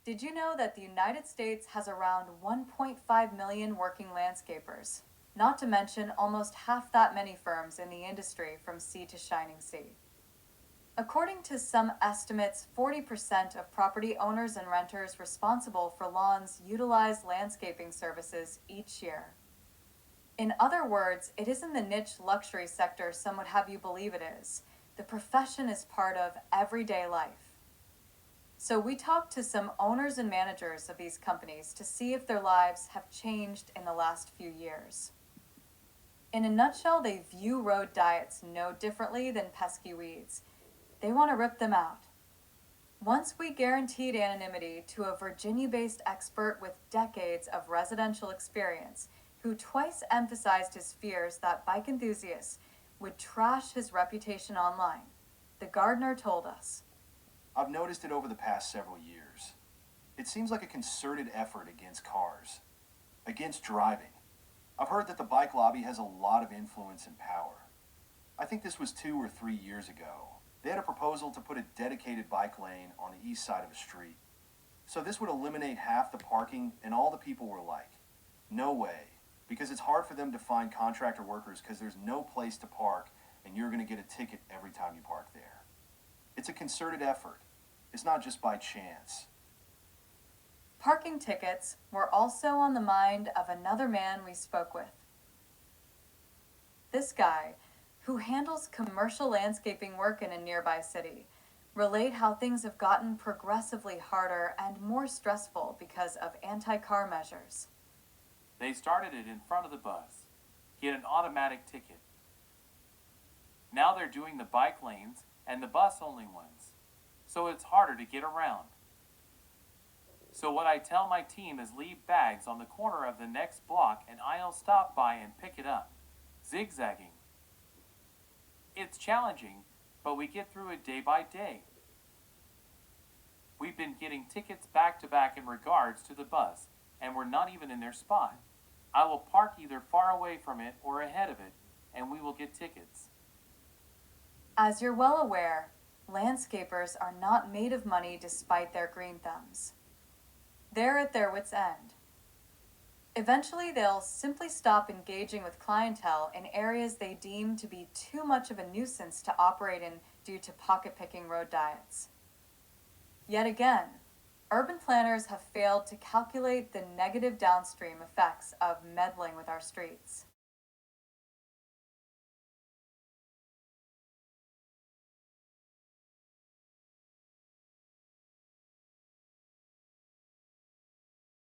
Did you know that the United States has around 1.5 million working landscapers? Not to mention almost half that many firms in the industry from sea to shining sea. According to some estimates, 40% of property owners and renters responsible for lawns utilize landscaping services each year. In other words, it isn't the niche luxury sector some would have you believe it is. The profession is part of everyday life. So we talked to some owners and managers of these companies to see if their lives have changed in the last few years. In a nutshell, they view road diets no differently than pesky weeds. They want to rip them out. Once we guaranteed anonymity to a Virginia-based expert with decades of residential experience, who twice emphasized his fears that bike enthusiasts would trash his reputation online, the gardener told us. I've noticed it over the past several years. It seems like a concerted effort against cars, against driving. I've heard that the bike lobby has a lot of influence and power. I think this was 2 or 3 years ago. They had a proposal to put a dedicated bike lane on the east side of a street. So this would eliminate half the parking, and all the people were like, no way, because it's hard for them to find contractor workers because there's no place to park and you're going to get a ticket every time you park there. It's a concerted effort. It's not just by chance. Parking tickets were also on the mind of another man we spoke with. This guy, who handles commercial landscaping work in a nearby city, relayed how things have gotten progressively harder and more stressful because of anti-car measures. They started it in front of the bus. Get an automatic ticket. Now they're doing the bike lanes and the bus-only ones, so it's harder to get around. So what I tell my team is leave bags on the corner of the next block and I'll stop by and pick it up. Zigzagging. It's challenging, but we get through it day by day. We've been getting tickets back to back in regards to the bus, and we're not even in their spot. I will park either far away from it or ahead of it, and we will get tickets. As you're well aware, landscapers are not made of money despite their green thumbs. They're at their wits' end. Eventually, they'll simply stop engaging with clientele in areas they deem to be too much of a nuisance to operate in due to pocket-picking road diets. Yet again, urban planners have failed to calculate the negative downstream effects of meddling with our streets.